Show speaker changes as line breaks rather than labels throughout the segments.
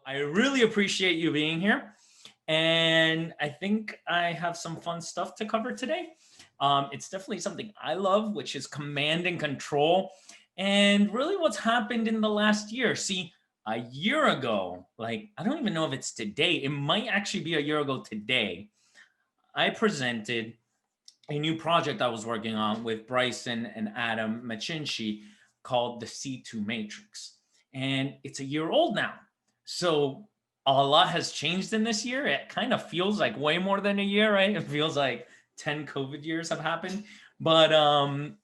I really appreciate you being here. And I think I have some fun stuff to cover today. It's definitely something I love, which is command and control. And really what's happened in the last year. See, a year ago, like, I don't even know if it's today. It might actually be a year ago today. I presented a new project I was working on with Bryson and Adam Machinshi called the C2 Matrix. And it's a year old now. So a lot has changed in this year. It kind of feels like way more than a year, right? It feels like 10 COVID years have happened. But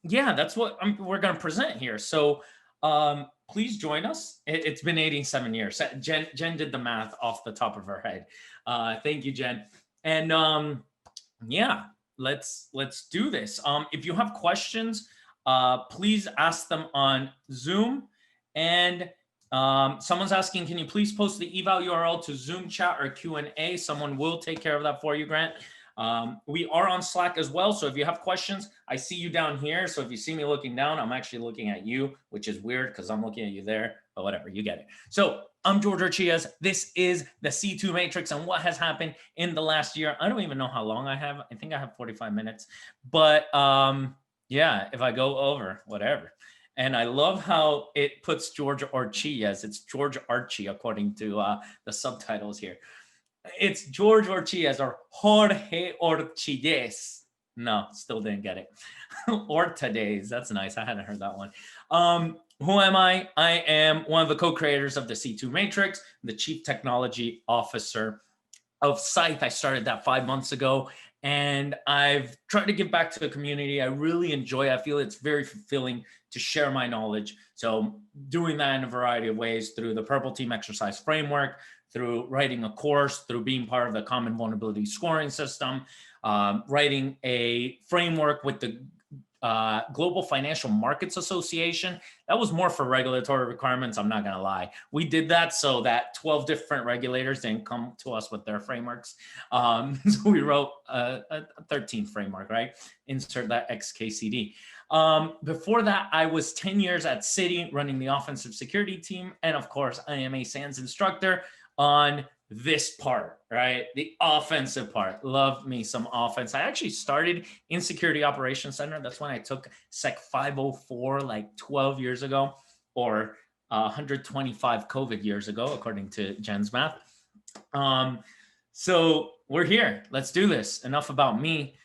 yeah, that's what we're going to present here. So please join us. It's been 87 years. Jen did the math off the top of her head. Thank you, Jen. And yeah, let's do this. If you have questions, please ask them on Zoom. And someone's asking, can you please post the eval URL to Zoom chat or Q&A? Someone will take care of that for you, Grant. We are on Slack as well. So if you have questions, I see you down here. So if you see me looking down, I'm actually looking at you, which is weird because I'm looking at you there, but whatever, you get it. So I'm Jorge Orchilles. This is the C2 Matrix and what has happened in the last year. I don't even know how long I have. I think I have 45 minutes, but yeah, if I go over, whatever. And I love how it puts Jorge Orchilles. It's George Archie, according to the subtitles here. It's George Orchilles or Jorge Orchilles. No, still didn't get it. Orchilles, that's nice. I hadn't heard that one. Who am I? I am one of the co-creators of the C2 Matrix, the Chief Technology Officer of SCYTHE. I started that 5 months ago, and I've tried to give back to the community. I really enjoy it. I feel it's very fulfilling to share my knowledge. So doing that in a variety of ways through the Purple Team Exercise Framework, through writing a course, through being part of the Common Vulnerability Scoring System, writing a framework with the Global Financial Markets Association. That was more for regulatory requirements. I'm not going to lie. We did that so that 12 different regulators didn't come to us with their frameworks. So we wrote a 13th framework, right? Insert that XKCD. Before that, I was 10 years at Citi running the offensive security team. And of course, I am a SANS instructor on this part, right? The offensive part. Love me some offense. I actually started in Security Operations Center. That's when I took Sec 504 like 12 years ago, or 125 COVID years ago, according to Jen's math. So we're here. Let's do this. Enough about me.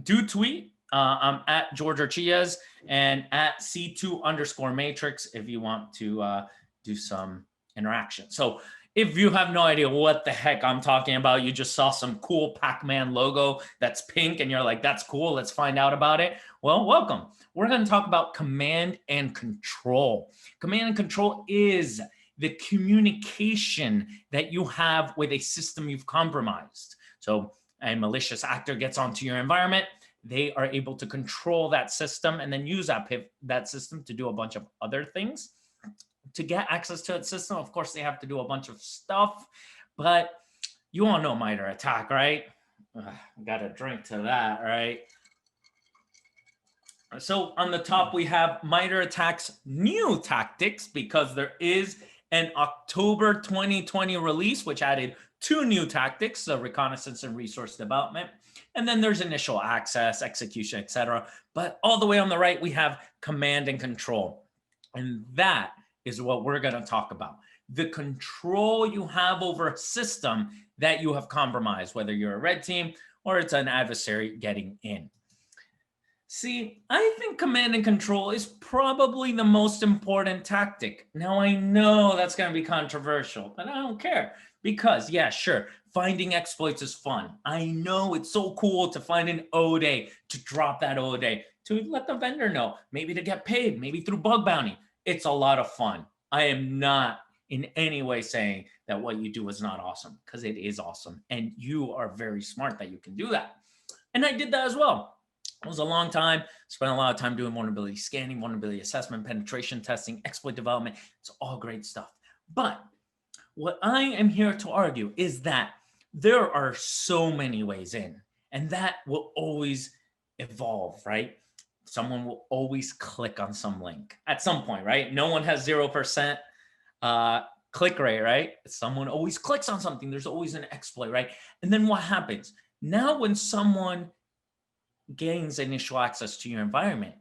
Do tweet. I'm at Jorge Orchilles and at C2_Matrix if you want to do some interaction. So if you have no idea what the heck I'm talking about, you just saw some cool Pac-Man logo that's pink and you're like, that's cool, let's find out about it. Well, welcome. We're going to talk about command and control. Command and control is the communication that you have with a system you've compromised. So a malicious actor gets onto your environment. They are able to control that system and then use that system to do a bunch of other things. To get access to its system, of course, they have to do a bunch of stuff, but you all know MITRE ATT&CK, right? Got to drink to that, right? So on the top, we have MITRE ATT&CK's new tactics, because there is an October 2020 release, which added 2 new tactics, so reconnaissance and resource development. And then there's initial access, execution, etc. But all the way on the right, we have command and control. And that is what we're going to talk about. The control you have over a system that you have compromised, whether you're a red team or it's an adversary getting in. See, I think command and control is probably the most important tactic. Now, I know that's going to be controversial, but I don't care. Because, yeah, sure, finding exploits is fun. I know it's so cool to find an O-day, to drop that O-day, to let the vendor know, maybe to get paid, maybe through bug bounty. It's a lot of fun. I am not in any way saying that what you do is not awesome, because it is awesome. And you are very smart that you can do that. And I did that as well. It was a long time, spent a lot of time doing vulnerability scanning, vulnerability assessment, penetration testing, exploit development. It's all great stuff. But what I am here to argue is that there are so many ways in, and that will always evolve, right? Someone will always click on some link at some point, right? No one has 0% click rate, right? Someone always clicks on something. There's always an exploit, right? And then what happens? Now when someone gains initial access to your environment,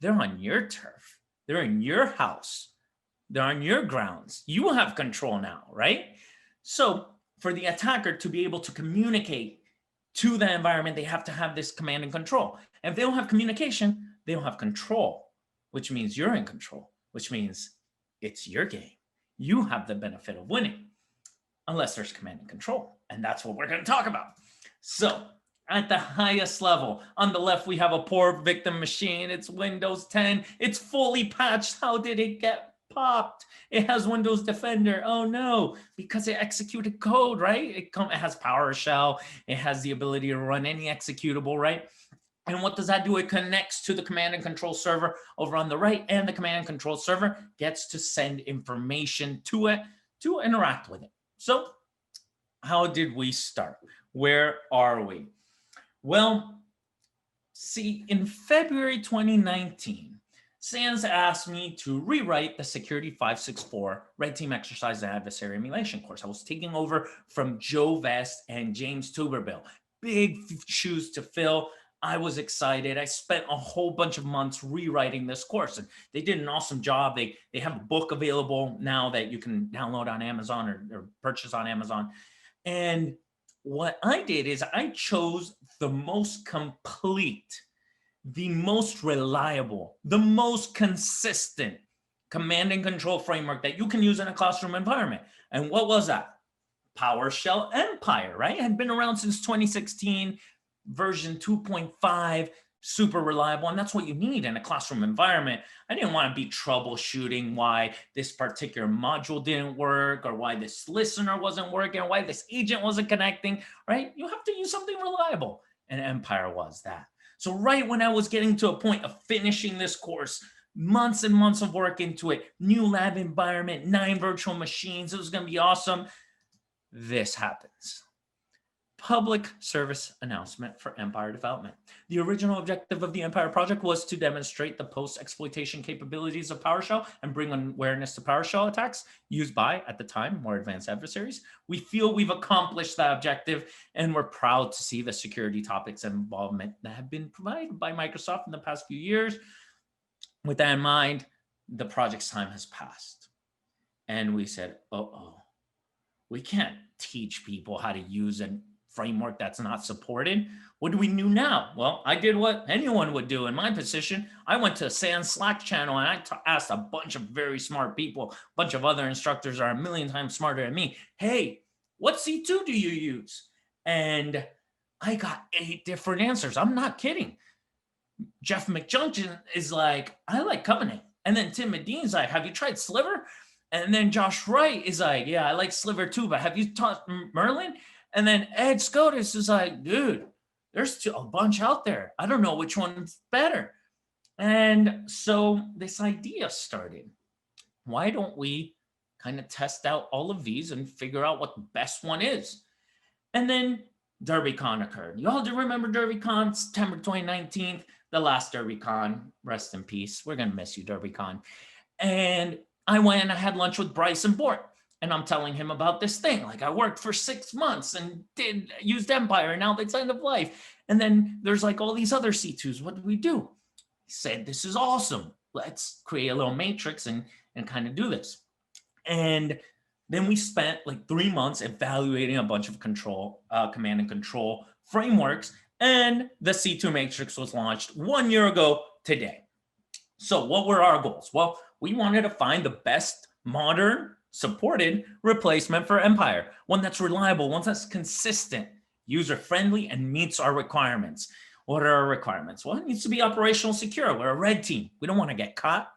they're on your turf. They're in your house. They're on your grounds. You have control now, right? So for the attacker to be able to communicate to the environment, they have to have this command and control. And if they don't have communication, they don't have control, which means you're in control, which means it's your game. You have the benefit of winning, unless there's command and control. And that's what we're going to talk about. So at the highest level, on the left, we have a poor victim machine. It's Windows 10. It's fully patched. How did it get popped? It has Windows Defender. Oh no, because it executed code, right? It has PowerShell. It has the ability to run any executable, right? And what does that do? It connects to the command and control server over on the right, and the command and control server gets to send information to it to interact with it. So how did we start? Where are we? Well, see, in February 2019, SANS asked me to rewrite the Security 564 Red Team Exercise and Adversary Emulation course. I was taking over from Joe Vest and James Tuberville. Big shoes to fill. I was excited. I spent a whole bunch of months rewriting this course, and they did an awesome job. They have a book available now that you can download on Amazon or purchase on Amazon. And what I did is I chose the most complete, the most reliable, the most consistent command and control framework that you can use in a classroom environment. And what was that? PowerShell Empire, right? It had been around since 2016, version 2.5, super reliable. And that's what you need in a classroom environment. I didn't want to be troubleshooting why this particular module didn't work, or why this listener wasn't working, or why this agent wasn't connecting, right? You have to use something reliable. And Empire was that. So right when I was getting to a point of finishing this course, months and months of work into it, new lab environment, 9 virtual machines, it was going to be awesome. This happens. Public service announcement for Empire development. The original objective of the Empire project was to demonstrate the post-exploitation capabilities of PowerShell and bring awareness to PowerShell attacks used by, at the time, more advanced adversaries. We feel we've accomplished that objective, and we're proud to see the security topics and involvement that have been provided by Microsoft in the past few years. With that in mind, the project's time has passed. And we said, uh-oh, we can't teach people how to use a framework that's not supported. What do we do now? Well, I did what anyone would do in my position. I went to a SANS Slack channel and I asked a bunch of very smart people, a bunch of other instructors are a million times smarter than me. Hey, what C2 do you use? And I got 8 different answers. I'm not kidding. Jeff McJunction is like, I like Covenant. And then Tim Medine's like, have you tried Sliver? And then Josh Wright is like, yeah, I like Sliver too, but have you taught Merlin? And then Ed Scotus is like, dude, there's a bunch out there. I don't know which one's better. And so this idea started. Why don't we kind of test out all of these and figure out what the best one is? And then DerbyCon occurred. You all do remember DerbyCon, September 2019, the last DerbyCon. Rest in peace. We're going to miss you, DerbyCon. And I went and I had lunch with Bryson Bort. And I'm telling him about this thing. Like, I worked for 6 months and used Empire, and now it's end of life. And then there's like all these other C2s. What do we do? He said, this is awesome. Let's create a little matrix and kind of do this. And then we spent like 3 months evaluating a bunch of command and control frameworks. And the C2 matrix was launched 1 year ago today. So what were our goals? Well, we wanted to find the best modern supported replacement for Empire, one that's reliable, one that's consistent, user-friendly, and meets our requirements. What are our requirements? Well, it needs to be operational secure. We're a red team. We don't want to get caught.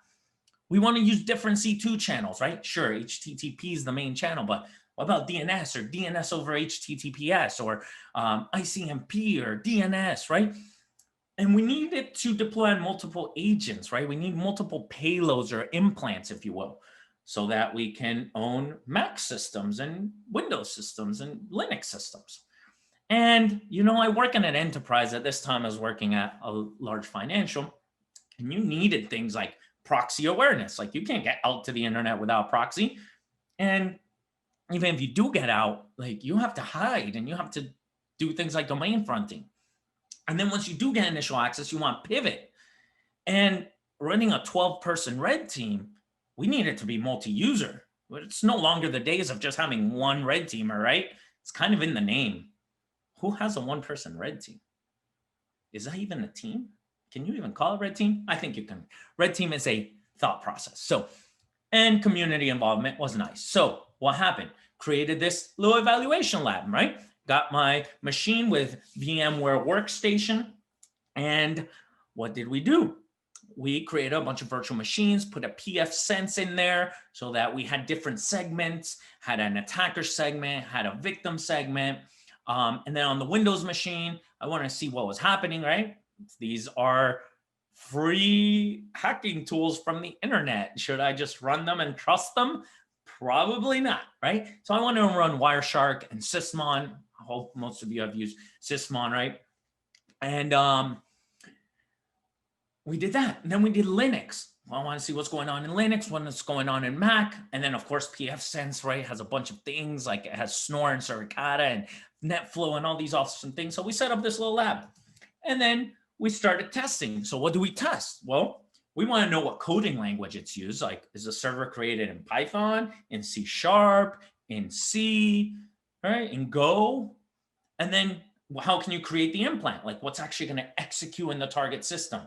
We want to use different C2 channels, right? Sure, HTTP is the main channel, but what about DNS or DNS over HTTPS or ICMP or DNS, right? And we need it to deploy on multiple agents, right? We need multiple payloads or implants, if you will, so that we can own Mac systems and Windows systems and Linux systems. And, you know, I work in an enterprise. At this time, I was working at a large financial, and you needed things like proxy awareness. Like, you can't get out to the internet without proxy. And even if you do get out, like you have to hide and you have to do things like domain fronting. And then once you do get initial access, you want pivot. And running a 12-person red team, we need it to be multi-user. But it's no longer the days of just having one red teamer, right? It's kind of in the name. Who has a one-person red team? Is that even a team? Can you even call it red team? I think you can. Red team is a thought process. So, and community involvement was nice. So what happened? Created this little evaluation lab, right? Got my machine with VMware Workstation. And what did we do? We created a bunch of virtual machines, put a PF sense in there so that we had different segments, had an attacker segment, had a victim segment. And then on the Windows machine, I want to see what was happening, right? These are free hacking tools from the internet. Should I just run them and trust them? Probably not, right? So I want to run Wireshark and Sysmon. I hope most of you have used Sysmon, right? And we did that. And then we did Linux. Well, I want to see what's going on in Linux, what's going on in Mac. And then, of course, pfSense, right, has a bunch of things like it has Snore and Suricata and NetFlow and all these awesome things. So we set up this little lab. And then we started testing. So what do we test? Well, we want to know what coding language it's used. Like, is the server created in Python, in C#, in C, right, in Go? And then how can you create the implant? Like, what's actually going to execute in the target system?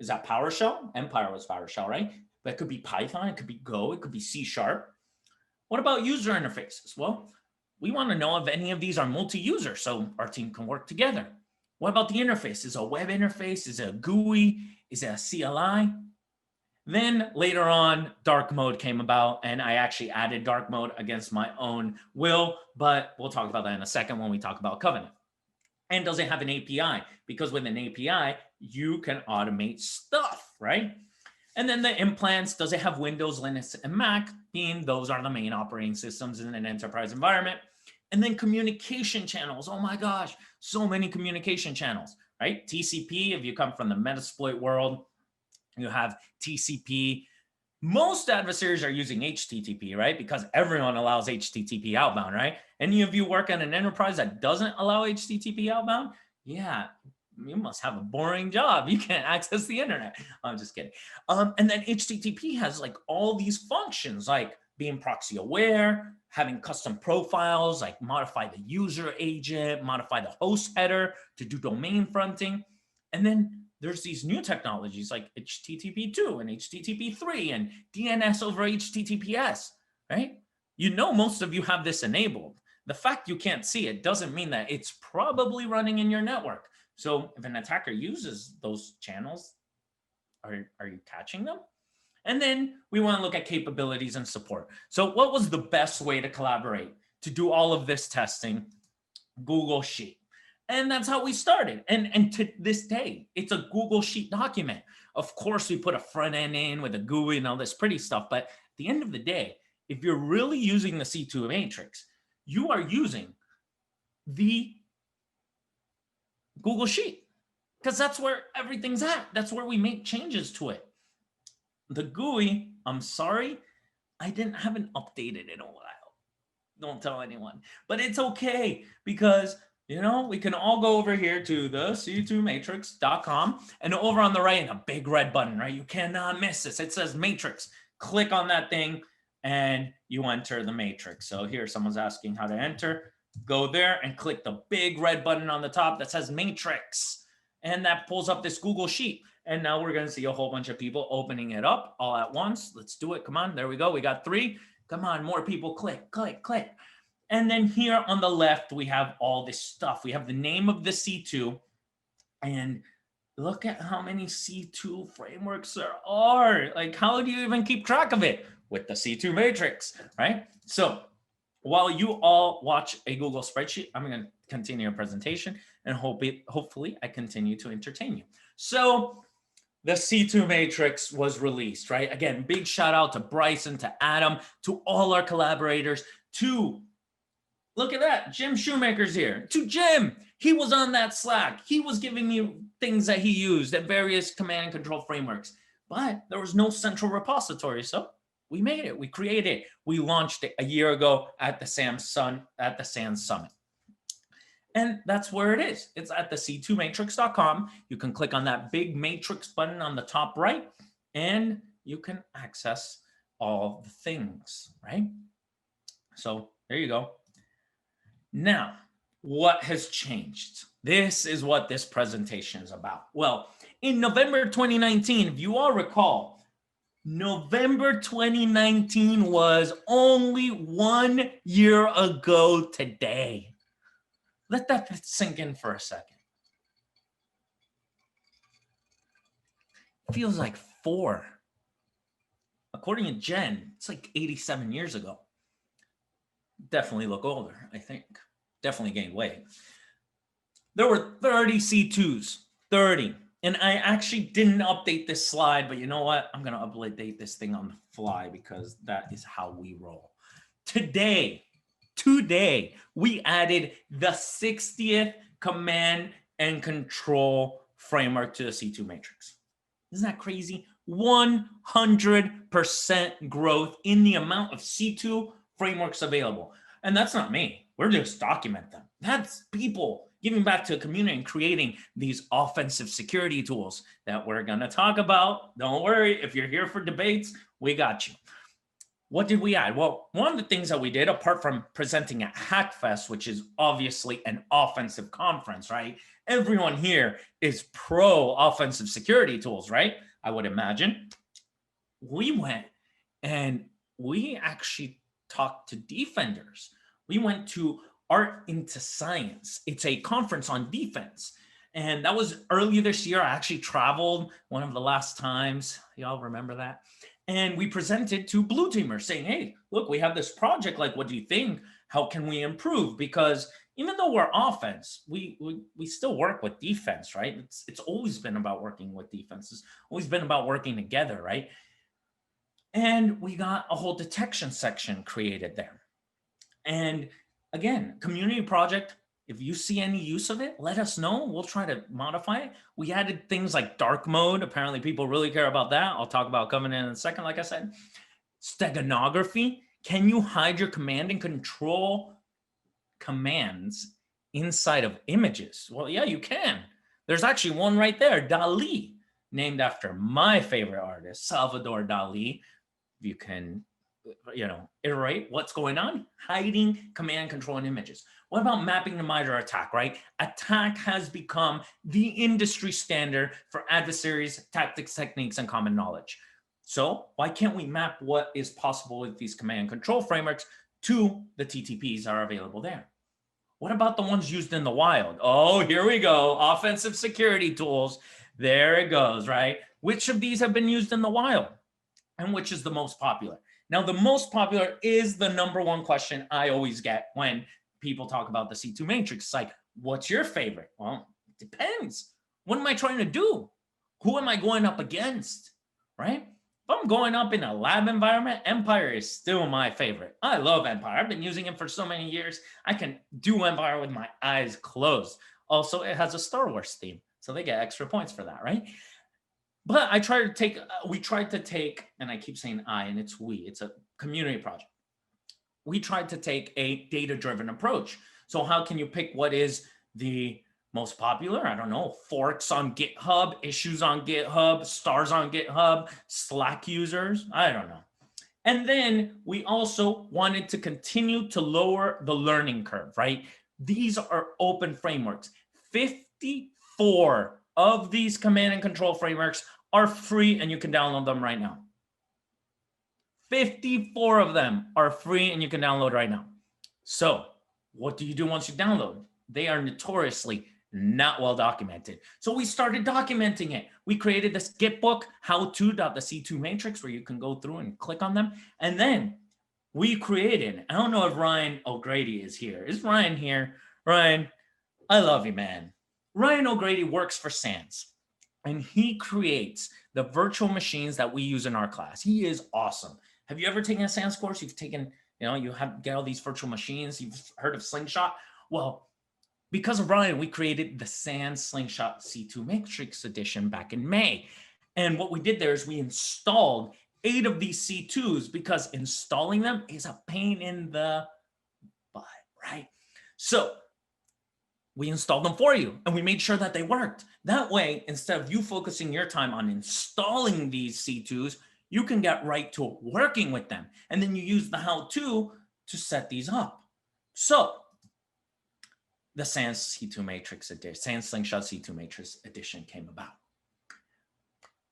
Is that PowerShell? Empire was PowerShell, right? But it could be Python, it could be Go, it could be C#. What about user interfaces? Well, we want to know if any of these are multi-user so our team can work together. What about the interface? Is it a web interface? Is it a GUI? Is it a CLI? Then later on, dark mode came about, and I actually added dark mode against my own will, but we'll talk about that in a second when we talk about Covenant. And does it have an API? Because with an API, you can automate stuff, right? And then the implants, does it have Windows, Linux, and Mac? Being those are the main operating systems in an enterprise environment. And then communication channels. Oh my gosh, so many communication channels, right? TCP, if you come from the Metasploit world, you have TCP. Most adversaries are using HTTP, right? Because everyone allows HTTP outbound, right? Any of you work at an enterprise that doesn't allow HTTP outbound? Yeah, you must have a boring job. You can't access the internet. I'm just kidding. And then HTTP has like all these functions, like being proxy aware, having custom profiles, like modify the user agent, modify the host header to do domain fronting. And then there's these new technologies like HTTP2 and HTTP3 and DNS over HTTPS, right? You know, most of you have this enabled. The fact you can't see it doesn't mean that it's probably running in your network. So if an attacker uses those channels, are you catching them? And then we want to look at capabilities and support. So what was the best way to collaborate to do all of this testing? Google Sheet. And that's how we started. And to this day, it's a Google Sheet document. Of course, we put a front end in with a GUI and all this pretty stuff. But at the end of the day, if you're really using the C2 matrix, you are using the Google Sheet because that's where everything's at. That's where we make changes to it. The GUI, I'm sorry, I haven't updated in a while. Don't tell anyone. But it's okay because, you know, we can all go over here to the c2matrix.com and over on the right in a big red button, right? You cannot miss this. It says matrix. Click on that thing and you enter the matrix. So here someone's asking how to enter. Go there and click the big red button on the top that says matrix. And that pulls up this Google Sheet. And now we're going to see a whole bunch of people opening it up all at once. Let's do it. Come on. There we go. We got 3. Come on. More people. Click, click, click. And then here on the left, we have all this stuff. We have the name of the C2. And look at how many C2 frameworks there are. Like, how do you even keep track of it? With the C2 matrix, right? So while you all watch a Google spreadsheet, I'm going to continue a presentation and hopefully I continue to entertain you. So the C2 matrix was released, right? Again, big shout out to Bryson, to Adam, to all our collaborators, to, look at that, Jim Shoemaker's here, to Jim. He was on that Slack. He was giving me things that he used at various command and control frameworks, but there was no central repository. So We made it. We created it. We launched it a year ago at the SANS Summit. And that's where it is. It's at the c2matrix.com. You can click on that big matrix button on the top right, and you can access all the things, right? So there you go. Now, what has changed? This is what this presentation is about. Well, in November 2019, if you all recall, November 2019 was only 1 year ago today. Let that sink in for a second. It feels like 4. According to Jen, it's like 87 years ago. Definitely look older, I think. Definitely gained weight. There were 30 C2s, 30. And I actually didn't update this slide, but you know what? I'm going to update this thing on the fly because that is how we roll. Today, we added the 60th command and control framework to the C2 matrix. Isn't that crazy? 100% growth in the amount of C2 frameworks available. And that's not me. We're just documenting them. That's people giving back to the community and creating these offensive security tools that we're going to talk about. Don't worry. If you're here for debates, we got you. What did we add? Well, one of the things that we did, apart from presenting at HackFest, which is obviously an offensive conference, right? Everyone here is pro offensive security tools, right? I would imagine. We went and we actually talked to defenders. We went to Art into Science. It's a conference on defense. And that was earlier this year. I actually traveled one of the last times. Y'all remember that? And we presented to blue teamers saying, hey, look, we have this project. Like, what do you think? How can we improve? Because even though we're offense, we still work with defense, right? It's always been about working with defense. It's always been about working together, right? And we got a whole detection section created there. And again, community project. If you see any use of it, let us know. We'll try to modify it. We added things like dark mode. Apparently people really care about that. I'll talk about Covenant in a second, like I said. Steganography. Can you hide your command and control commands inside of images? Well, yeah, you can. There's actually one right there, Dali, named after my favorite artist, Salvador Dali. You can, iterate what's going on, hiding command, control, and images. What about mapping the MITRE ATT&CK, right? ATT&CK has become the industry standard for adversaries, tactics, techniques, and common knowledge. So why can't we map what is possible with these command and control frameworks to the TTPs that are available there? What about the ones used in the wild? Oh, here we go. Offensive security tools. There it goes, right? Which of these have been used in the wild? And which is the most popular? Now, the most popular is the #1 question I always get when people talk about the C2 matrix. It's like, what's your favorite? Well, it depends. What am I trying to do? Who am I going up against, right? If I'm going up in a lab environment, Empire is still my favorite. I love Empire. I've been using it for so many years. I can do Empire with my eyes closed. Also, it has a Star Wars theme, so they get extra points for that, right? But we tried to take, and I keep saying I, and it's we, it's a community project. We tried to take a data-driven approach. So how can you pick what is the most popular? I don't know, forks on GitHub, issues on GitHub, stars on GitHub, Slack users, I don't know. And then we also wanted to continue to lower the learning curve, right? These are open frameworks. 54 of these command and control frameworks are free and you can download them right now. 54 of them are free and you can download right now. So what do you do once you download? They are notoriously not well documented. So we started documenting it. We created this Git book, how-to.the-C2 matrix, where you can go through and click on them. And then we created, I don't know if Ryan O Grady is here. Is Ryan here? Ryan, I love you, man. Ryan O Grady works for SANS, and he creates the virtual machines that we use in our class. He is awesome. Have you ever taken a SANS course? You've taken, you get all these virtual machines. You've heard of Slingshot? Well, because of Ryan, we created the SANS Slingshot C2 Matrix Edition back in May. And what we did there is we installed 8 of these C2s because installing them is a pain in the butt, right? So we installed them for you and we made sure that they worked. That way, instead of you focusing your time on installing these C2s, you can get right to working with them. And then you use the how-to to set these up. So the SANS C2 Matrix Edition, SANS Slingshot C2 Matrix Edition came about.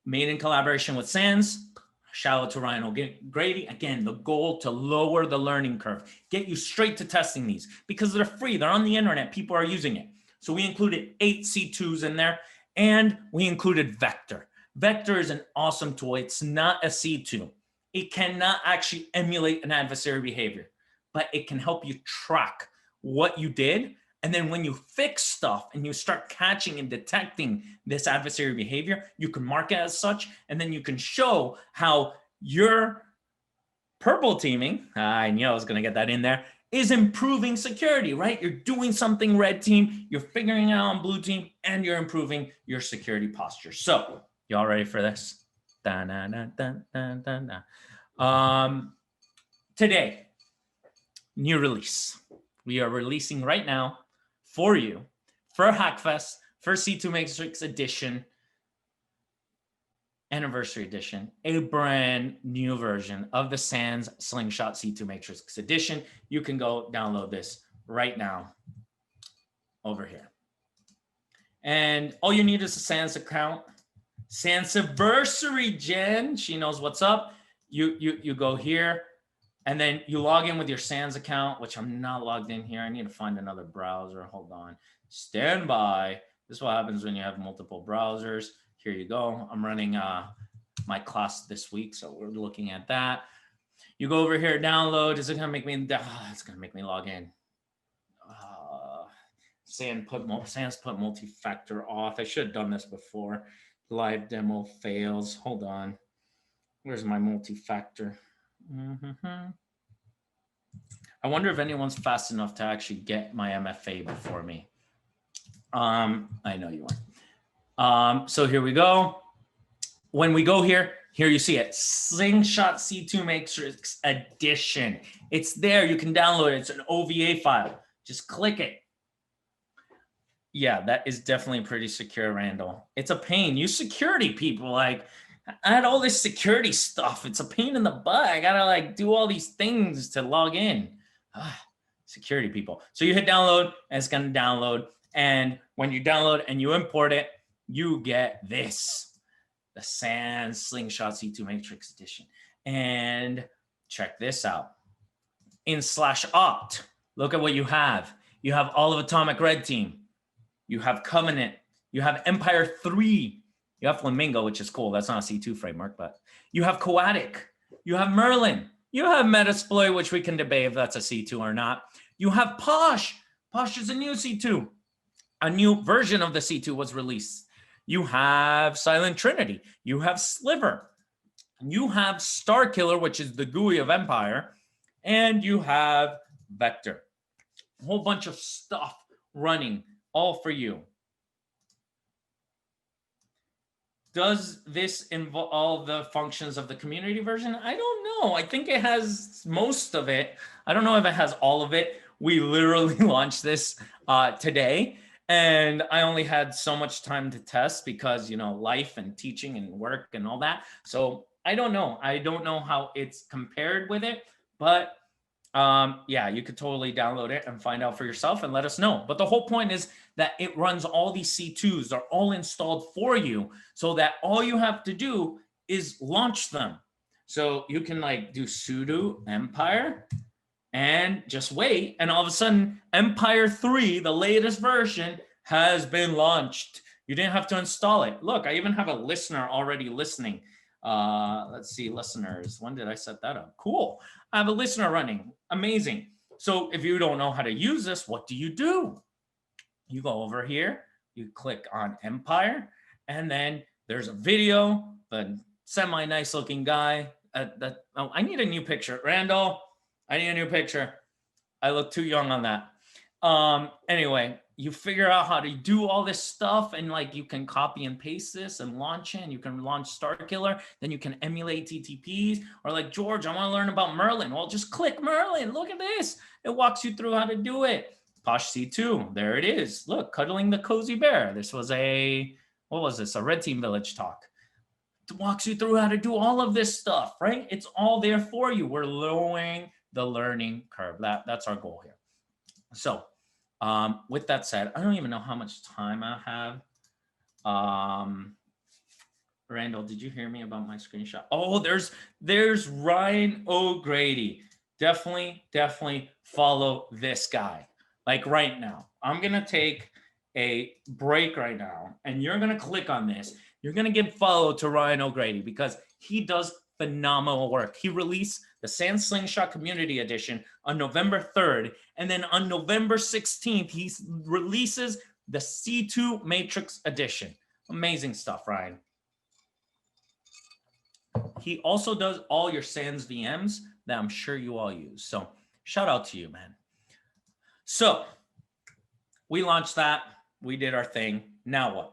Made in collaboration with SANS. Shout out to Ryan O Grady. Again, the goal to lower the learning curve, get you straight to testing these because they're free. They're on the internet. People are using it. So we included 8 C2s in there, and we included Vector. Vector is an awesome tool. It's not a C2. It cannot actually emulate an adversary behavior, but it can help you track what you did. And then when you fix stuff and you start catching and detecting this adversary behavior, you can mark it as such, and then you can show how your purple teaming, I knew I was going to get that in there, is improving security, right? You're doing something red team, you're figuring it out on blue team, and you're improving your security posture. So y'all ready for this? Today, new release. We are releasing right now for you, for HackFest, for C2 Matrix Edition, Anniversary Edition, a brand new version of the SANS Slingshot C2 Matrix Edition. You can go download this right now over here. And all you need is a SANS account. SANSiversary, Jen, she knows what's up. You go here, and then you log in with your SANS account, which I'm not logged in here. I need to find another browser. Hold on. Stand by. This is what happens when you have multiple browsers. Here you go. I'm running my class this week, so we're looking at that. You go over here, download. Is it going to make me? It's going to make me log in. SANS put multi-factor off. I should have done this before. Live demo fails. Hold on. Where's my multi-factor? I wonder if anyone's fast enough to actually get my MFA before me. I know you are. So here we go. When we go here you see it, Slingshot C2 Matrix Edition. It's there. You can download it. It's an OVA file. Just click it. Yeah, that is definitely pretty secure, Randall. It's a pain. You security people, like, I had all this security stuff. It's a pain in the butt. I gotta like do all these things to log in. Security people. So you hit download and it's gonna download. And when you download and you import it, you get this, the SANS Slingshot C2 Matrix Edition. And check this out. In /opt, look at what you have. You have all of Atomic Red Team. You have Covenant. You have Empire 3. You have Flamingo, which is cool. That's not a C2 framework, but you have Coatic. You have Merlin. You have Metasploit, which we can debate if that's a C2 or not. You have Posh. Posh is a new C2. A new version of the C2 was released. You have Silent Trinity. You have Sliver. You have Starkiller, which is the GUI of Empire. And you have Vector. A whole bunch of stuff running, all for you. Does this involve the functions of the community version? I don't know. I think it has most of it. I don't know if it has all of it. We literally launched this today, and I only had so much time to test because, you know, life and teaching and work and all that. So I don't know. I don't know how it's compared with it, but yeah, you could totally download it and find out for yourself and let us know. But the whole point is that it runs all these C2s. They're all installed for you so that all you have to do is launch them. So you can like do sudo empire and just wait. And all of a sudden, Empire 3, the latest version, has been launched. You didn't have to install it. Look, I even have a listener already listening. Let's see, listeners. When did I set that up? Cool. I have a listener running. Amazing. So if you don't know how to use this, what do? You go over here, you click on Empire, and then there's a video, the semi-nice looking guy. I need a new picture. Randall, I need a new picture. I look too young on that. Anyway, you figure out how to do all this stuff, and like you can copy and paste this and launch it, and you can launch Starkiller, then you can emulate TTPs, or like, George, I want to learn about Merlin. Well, just click Merlin. Look at this. It walks you through how to do it. Posh C2, there it is. Look, cuddling the cozy bear. This was a, what was this? A Red Team Village talk. It walks you through how to do all of this stuff, right? It's all there for you. We're lowering the learning curve. That's our goal here. So with that said, I don't even know how much time I have. Randall, did you hear me about my screenshot? Oh, there's Ryan O Grady. Definitely follow this guy. Like right now, I'm going to take a break right now, and you're going to click on this. You're going to give follow to Ryan O'Grady because he does phenomenal work. He released the SANS Slingshot Community Edition on November 3rd, and then on November 16th, he releases the C2 Matrix Edition. Amazing stuff, Ryan. He also does all your SANS VMs that I'm sure you all use. So shout out to you, man. So we launched that. We did our thing. Now what?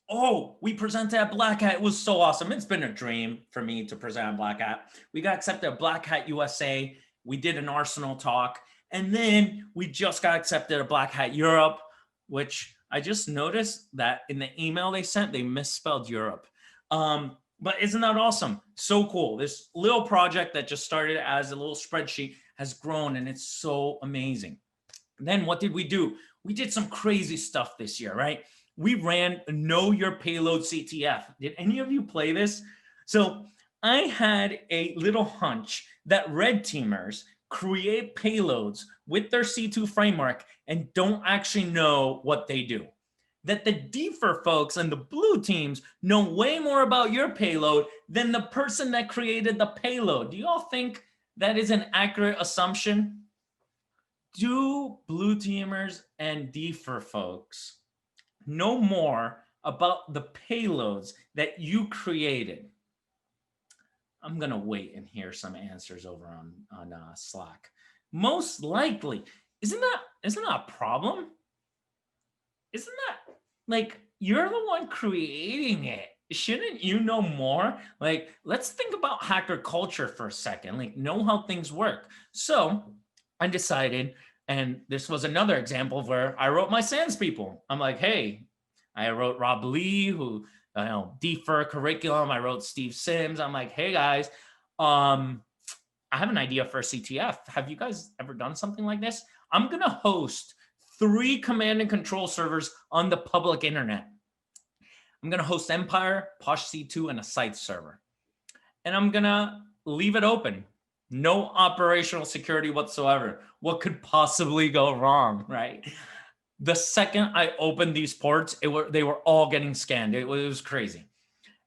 Oh, we presented at Black Hat. It was so awesome. It's been a dream for me to present at Black Hat. We got accepted at Black Hat USA. We did an Arsenal talk. And then we just got accepted at Black Hat Europe, which I just noticed that in the email they sent, they misspelled Europe. But isn't that awesome? So cool. This little project that just started as a little spreadsheet has grown, and it's so amazing. Then what did we do? We did some crazy stuff this year, right? We ran Know Your Payload CTF. Did any of you play this? So I had a little hunch that red teamers create payloads with their C2 framework and don't actually know what they do. That the defer folks and the blue teams know way more about your payload than the person that created the payload. Do you all think that is an accurate assumption? Do blue teamers and defer folks know more about the payloads that you created? I'm gonna wait and hear some answers over on Slack. Most likely, isn't that a problem? Isn't that like, you're the one creating it? Shouldn't you know more? Like, let's think about hacker culture for a second. Like, know how things work. So I decided, and this was another example of where I wrote my SANS people. I'm like, hey, I wrote Rob Lee, who, defer curriculum. I wrote Steve Sims. I'm like, hey guys, I have an idea for a CTF. Have you guys ever done something like this? I'm gonna host 3 command and control servers on the public internet. I'm gonna host Empire, Posh C2, and a SCYTHE server. And I'm gonna leave it open. No operational security whatsoever. What could possibly go wrong, right? The second I opened these ports, they were all getting scanned. It was crazy.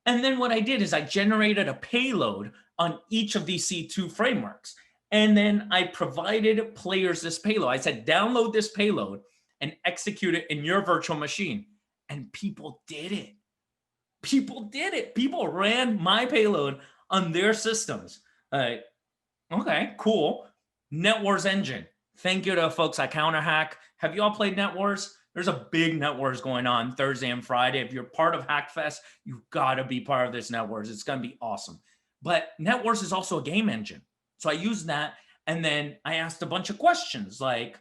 And then what I did is I generated a payload on each of these C2 frameworks. And then I provided players this payload. I said, download this payload and execute it in your virtual machine. And people did it. People did it. People ran my payload on their systems. Okay, cool. NetWars engine. Thank you to folks at CounterHack. Have you all played NetWars? There's a big NetWars going on Thursday and Friday. If you're part of HackFest, you've got to be part of this NetWars. It's going to be awesome. But NetWars is also a game engine. So I used that, and then I asked a bunch of questions like,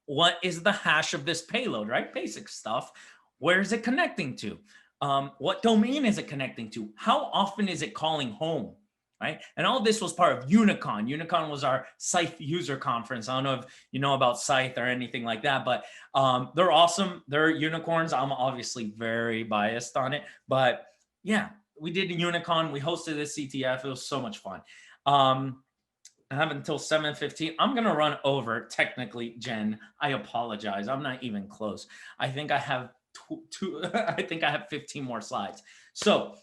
what is the hash of this payload, right? Basic stuff. Where is it connecting to? What domain is it connecting to? How often is it calling home, right? And all this was part of Unicon. Unicon was our SCYTHE user conference. I don't know if you know about SCYTHE or anything like that, but they're awesome. They're unicorns. I'm obviously very biased on it, but yeah, we did a Unicon. We hosted this CTF. It was so much fun. I have until 7:15. I'm going to run over technically, Jen. I apologize. I'm not even close. I think I have I think I have 15 more slides. So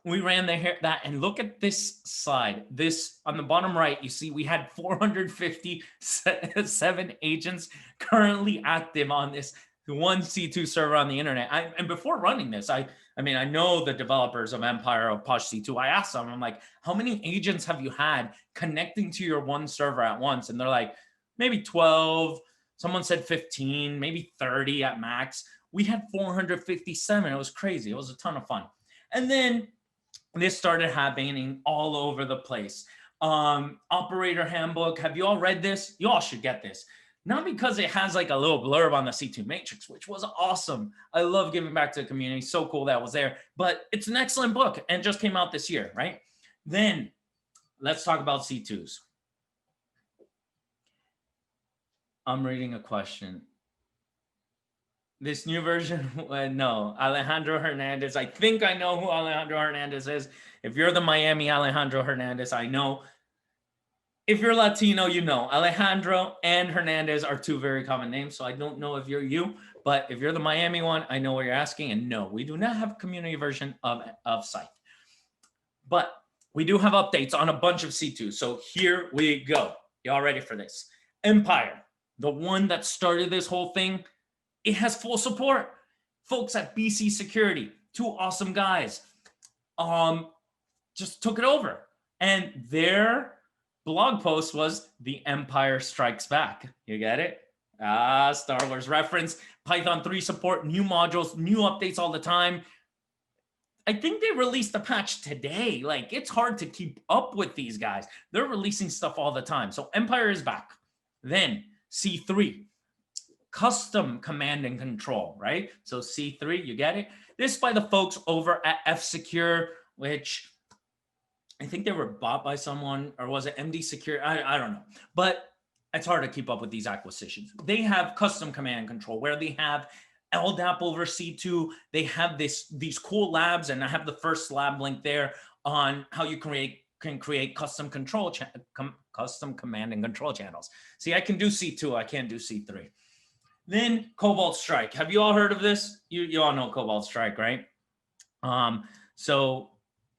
we ran that, and look at this slide. This on the bottom right, you see we had 457 agents currently active on this one C2 server on the internet. And before running this, I mean, I know the developers of Empire or Posh C2. I asked them, I'm like, how many agents have you had connecting to your one server at once? And they're like, maybe 12, Someone said 15, maybe 30 at max. We had 457. It was crazy. It was a ton of fun. And then this started happening all over the place. Operator Handbook. Have you all read this? You all should get this. Not because it has like a little blurb on the C2 matrix, which was awesome. I love giving back to the community. So cool that was there. But it's an excellent book and just came out this year, right? Then let's talk about C2s. I'm reading a question. This new version, no, Alejandro Hernandez. I think I know who Alejandro Hernandez is. If you're the Miami Alejandro Hernandez, I know. If you're Latino, you know. Alejandro and Hernandez are two very common names, so I don't know if you're you, but if you're the Miami one, I know what you're asking, and no, we do not have a community version of SCYTHE. But we do have updates on a bunch of C2s, so here we go. Y'all ready for this? Empire, the one that started this whole thing, it has full support. Folks at BC Security, two awesome guys, just took it over, and their blog post was "The Empire Strikes Back." You get it? Star Wars reference. Python 3 support, new modules, new updates all the time. I think they released a patch today. Like, it's hard to keep up with these guys. They're releasing stuff all the time. So Empire is back. Then C3, custom command and control, right? So C3, you get it? This by the folks over at F-Secure, which I think they were bought by someone, or was it MD Secure? I don't know. But it's hard to keep up with these acquisitions. They have custom command and control where they have LDAP over C2. They have these cool labs, and I have the first lab link there on how you can create custom custom command and control channels. See, I can do C2, I can't do C3. Then Cobalt Strike. Have you all heard of this? You all know Cobalt Strike, right? How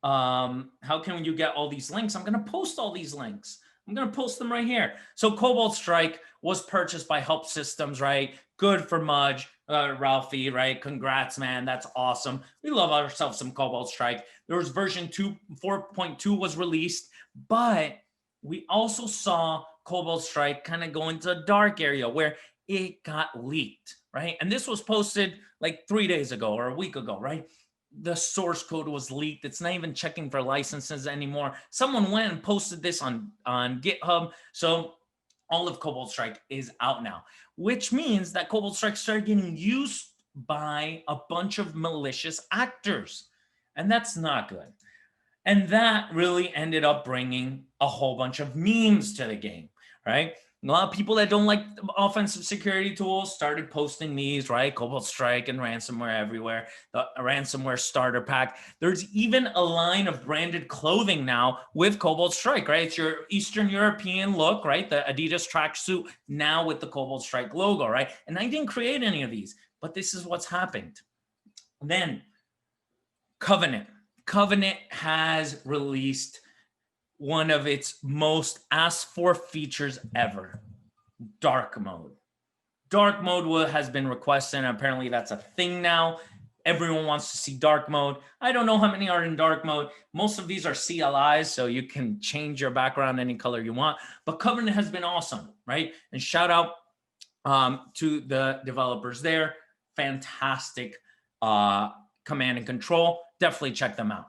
can you get all these links? I'm going to post all these links. I'm going to post them right here. So Cobalt Strike was purchased by Help Systems, right? Good for Mudge, Ralphie, right? Congrats, man. That's awesome. We love ourselves some Cobalt Strike. There was version 4.2 was released, but we also saw Cobalt Strike kind of go into a dark area where it got leaked, right? And this was posted like 3 days ago or a week ago, right? The source code was leaked. It's not even checking for licenses anymore. Someone went and posted this on GitHub. So all of Cobalt Strike is out now, which means that Cobalt Strike started getting used by a bunch of malicious actors. And that's not good. And that really ended up bringing a whole bunch of memes to the game, right? A lot of people that don't like offensive security tools started posting these, right? Cobalt Strike and ransomware everywhere, the ransomware starter pack. There's even a line of branded clothing now with Cobalt Strike, right? It's your Eastern European look, right? The Adidas tracksuit now with the Cobalt Strike logo, right? And I didn't create any of these, but this is what's happened. Then Covenant. Covenant has released one of its most asked for features ever, dark mode. Dark mode has been requested, and apparently that's a thing now. Everyone wants to see dark mode. I don't know how many are in dark mode. Most of these are CLIs, so you can change your background any color you want. But Covenant has been awesome, right? And shout out to the developers there. Fantastic command and control. Definitely check them out.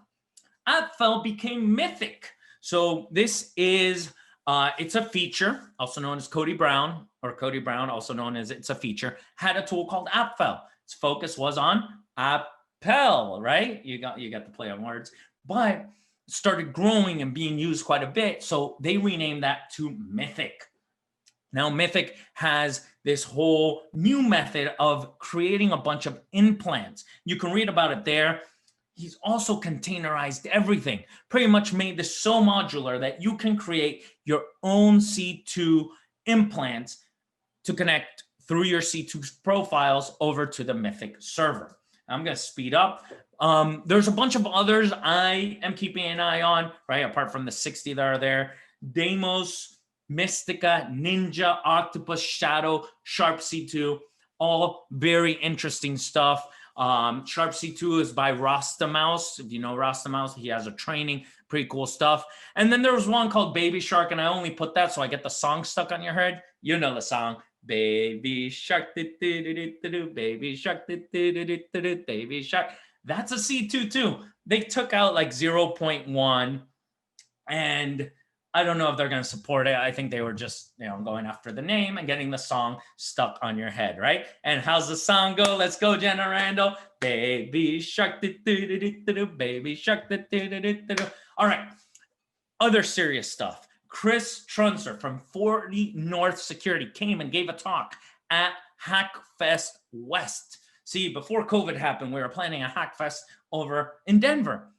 AppFell became Mythic. So this is, it's a feature, also known as Cody Brown, also known as it's a feature, had a tool called AppFell. Its focus was on Appel, right? You got the play on words, but started growing and being used quite a bit. So they renamed that to Mythic. Now Mythic has this whole new method of creating a bunch of implants. You can read about it there. He's also containerized everything, pretty much made this so modular that you can create your own C2 implants to connect through your C2 profiles over to the Mythic server. I'm going to speed up. There's a bunch of others I am keeping an eye on, right? Apart from the 60 that are there. Deimos, Mystica, Ninja, Octopus, Shadow, Sharp C2, all very interesting stuff. Sharp C2 is by Rastamouse. If you know Rastamouse, he has a training, pretty cool stuff. And then there was one called Baby Shark, and I only put that so I get the song stuck on your head. You know the song, Baby shark, baby shark, baby shark. That's a C2 too. They took out like 0.1, and I don't know if they're going to support it. I think they were just, going after the name and getting the song stuck on your head, right? And how's the song go? Let's go, Jenna Randall. Baby shark, baby shark. All right. Other serious stuff. Chris Trunzer from 40 North Security came and gave a talk at HackFest West. See, before COVID happened, we were planning a HackFest over in Denver.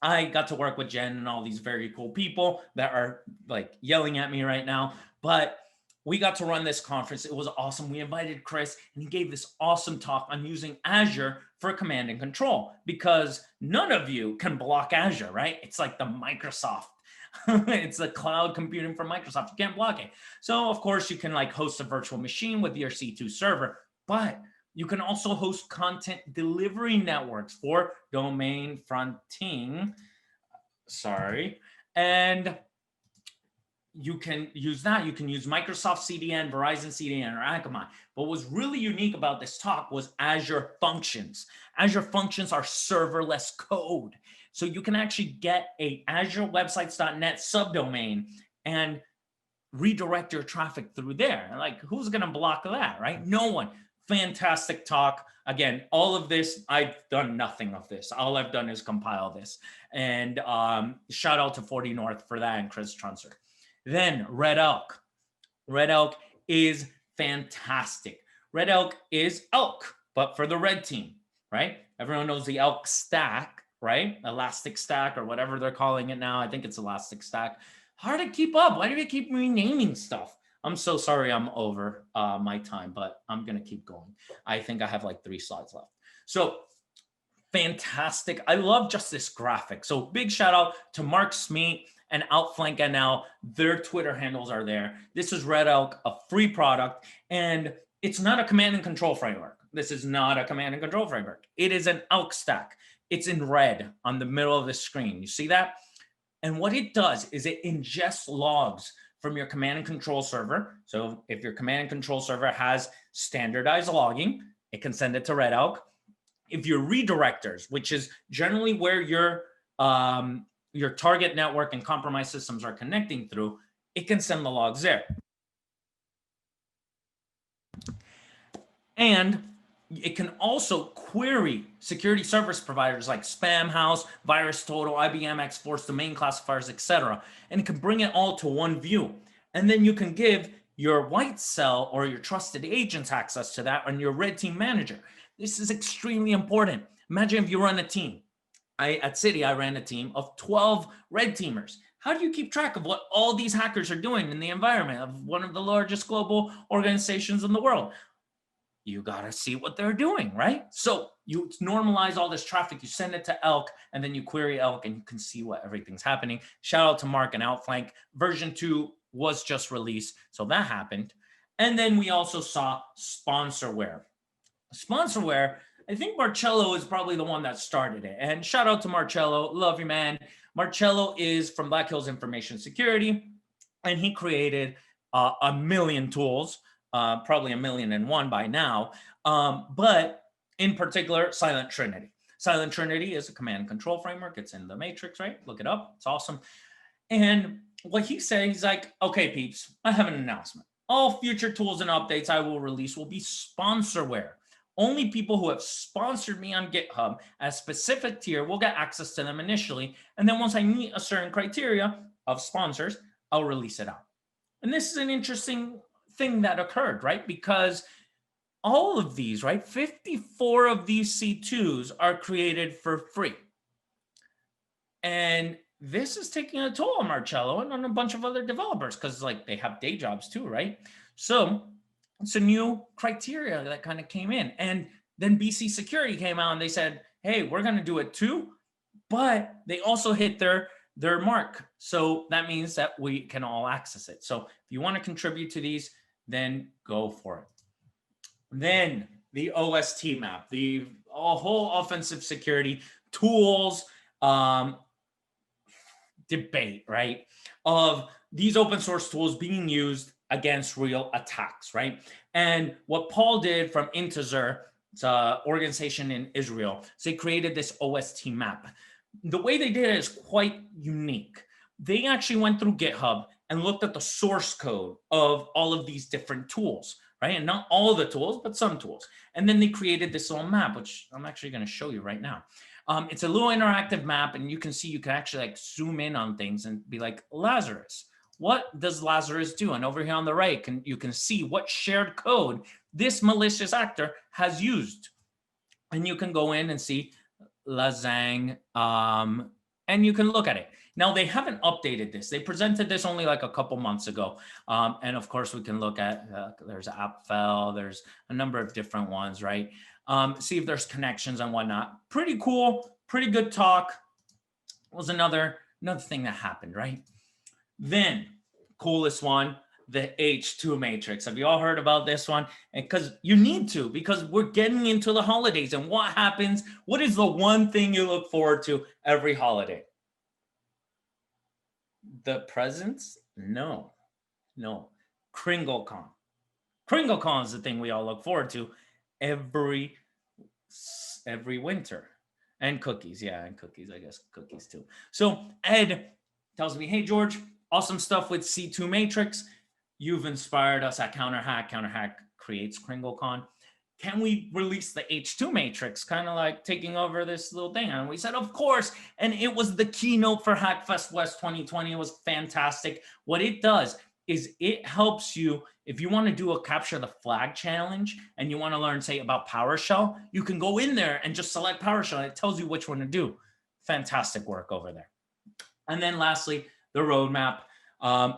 I got to work with Jen and all these very cool people that are like yelling at me right now. But we got to run this conference. It was awesome. We invited Chris and he gave this awesome talk on using Azure for command and control, because none of you can block Azure, right? It's like the Microsoft. It's the cloud computing from Microsoft. You can't block it. So of course you can like host a virtual machine with your C2 server, but you can also host content delivery networks for domain fronting. Sorry. And you can use that. You can use Microsoft CDN, Verizon CDN, or Akamai. But what was really unique about this talk was Azure Functions. Azure Functions are serverless code. So you can actually get a Azure Websites.net subdomain and redirect your traffic through there. Like, who's going to block that, right? No one. Fantastic talk. Again, all of this, I've done nothing of this. All I've done is compile this. And shout out to 40 North for that and Chris Trunzer. Then Red Elk. Red Elk is fantastic. Red Elk is elk, but for the red team, right? Everyone knows the elk stack, right? Elastic stack or whatever they're calling it now. I think it's elastic stack. Hard to keep up. Why do we keep renaming stuff? I'm so sorry I'm over my time, but I'm going to keep going. I think I have like 3 slides left. So fantastic. I love just this graphic. So big shout out to Mark Smeet and Outflank NL. Their Twitter handles are there. This is Red Elk, a free product, and it's not a command and control framework. This is not a command and control framework. It is an elk stack. It's in red on the middle of the screen. You see that? And what it does is it ingests logs from your command and control server. So if your command and control server has standardized logging, it can send it to Red Elk. If your redirectors, which is generally where your target network and compromised systems are connecting through, it can send the logs there. And it can also query security service providers like Spamhaus, VirusTotal, IBM X-Force, domain classifiers, etc. And it can bring it all to one view. And then you can give your white cell or your trusted agents access to that on your red team manager. This is extremely important. Imagine if you run a team. At Citi, I ran a team of 12 red teamers. How do you keep track of what all these hackers are doing in the environment of one of the largest global organizations in the world? You got to see what they're doing, right? So you normalize all this traffic, you send it to Elk, and then you query Elk, and you can see what everything's happening. Shout out to Mark and Outflank. Version 2 was just released, so that happened. And then we also saw sponsorware. Sponsorware, I think Marcello is probably the one that started it. And shout out to Marcello. Love you, man. Marcello is from Black Hills Information Security, and he created a million tools. Probably 1,000,001 by now, but in particular, Silent Trinity. Silent Trinity is a command and control framework. It's in the Matrix, right? Look it up. It's awesome. And what he said, he's like, okay, peeps, I have an announcement. All future tools and updates I will release will be sponsorware. Only people who have sponsored me on GitHub at a specific tier will get access to them initially. And then once I meet a certain criteria of sponsors, I'll release it out. And this is an interesting thing that occurred, right? Because all of these, right, 54 of these C2s are created for free. And this is taking a toll on Marcello and on a bunch of other developers because like they have day jobs too, right? So it's a new criteria that kind of came in. And then BC Security came out and they said, hey, we're going to do it too. But they also hit their mark. So that means that we can all access it. So if you want to contribute to these, then go for it. Then the OSS Map, the whole offensive security tools debate, right? Of these open source tools being used against real attacks, right? And what Paul did from Intezer, it's an organization in Israel, so they created this OST map. The way they did it is quite unique. They actually went through GitHub and looked at the source code of all of these different tools, right? And not all of the tools, but some tools. And then they created this little map, which I'm actually going to show you right now. It's a little interactive map, and you can see, you can actually like zoom in on things and be like, Lazarus, what does Lazarus do? And over here on the right, you can see what shared code this malicious actor has used. And you can go in and see Lazang, and you can look at it. Now, they haven't updated this. They presented this only like a couple months ago. And of course, we can look at, there's AppFell, there's a number of different ones, right? See if there's connections and whatnot. Pretty cool, pretty good talk. Was another thing that happened, right? Then, coolest one, the H2 matrix. Have you all heard about this one? And because you need to, because we're getting into the holidays, and what happens? What is the one thing you look forward to every holiday? The presents? No. KringleCon. KringleCon is the thing we all look forward to every winter. And cookies, yeah, and cookies, I guess cookies too. So Ed tells me, hey, George, awesome stuff with C2 Matrix. You've inspired us at CounterHack. CounterHack creates KringleCon. Can we release the H2 Matrix, kind of like taking over this little thing? And we said, of course. And it was the keynote for HackFest West 2020. It was fantastic. What it does is it helps you, if you want to do a capture the flag challenge and you want to learn, say, about PowerShell, you can go in there and just select PowerShell, and it tells you which one to do. Fantastic work over there. And then lastly, the roadmap.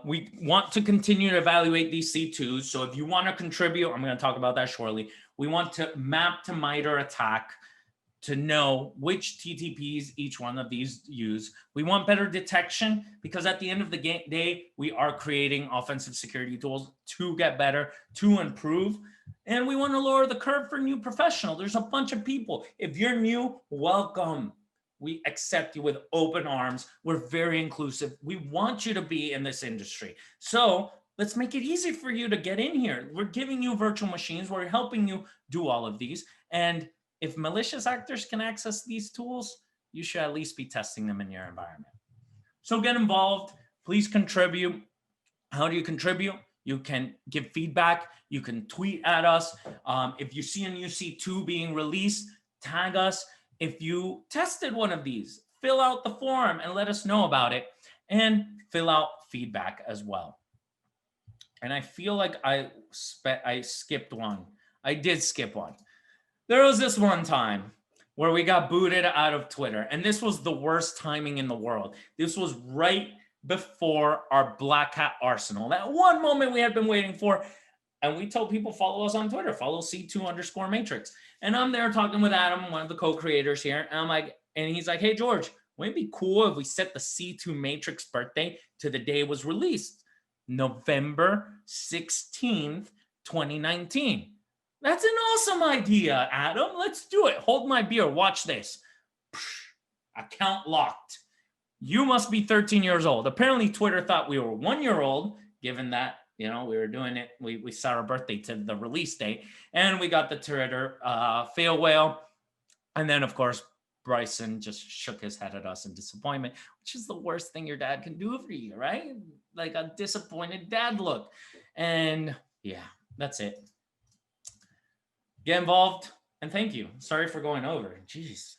We want to continue to evaluate these C2s. So if you want to contribute, I'm going to talk about that shortly. We want to map to MITRE attack to know which TTPs each one of these use. We want better detection, because at the end of the day, we are creating offensive security tools to get better, to improve. And we want to lower the curve for new professionals. There's a bunch of people. If you're new, welcome. We accept you with open arms. We're very inclusive. We want you to be in this industry. So let's make it easy for you to get in here. We're giving you virtual machines. We're helping you do all of these. And if malicious actors can access these tools, you should at least be testing them in your environment. So get involved. Please contribute. How do you contribute? You can give feedback. You can tweet at us. If you see a new C2 being released, tag us. If you tested one of these, fill out the form and let us know about it, and fill out feedback as well. And I feel like I skipped one. I did skip one. There was this one time where we got booted out of Twitter, and this was the worst timing in the world. This was right before our Black Hat Arsenal, that one moment we had been waiting for. And we told people, follow us on Twitter, follow C2_Matrix. And I'm there talking with Adam, one of the co-creators here. And I'm like, and he's like, hey, George, wouldn't it be cool if we set the C2 Matrix birthday to the day it was released? November 16th, 2019. That's an awesome idea, Adam. Let's do it. Hold my beer. Watch this. Account locked. You must be 13 years old. Apparently, Twitter thought we were 1 year old, given that, we were doing it. We set our birthday to the release date, and we got the Twitter fail whale. And then, of course, Bryson just shook his head at us in disappointment, which is the worst thing your dad can do for you, right? Like a disappointed dad look. And yeah, that's it. Get involved, and thank you. Sorry for going over. Jeez.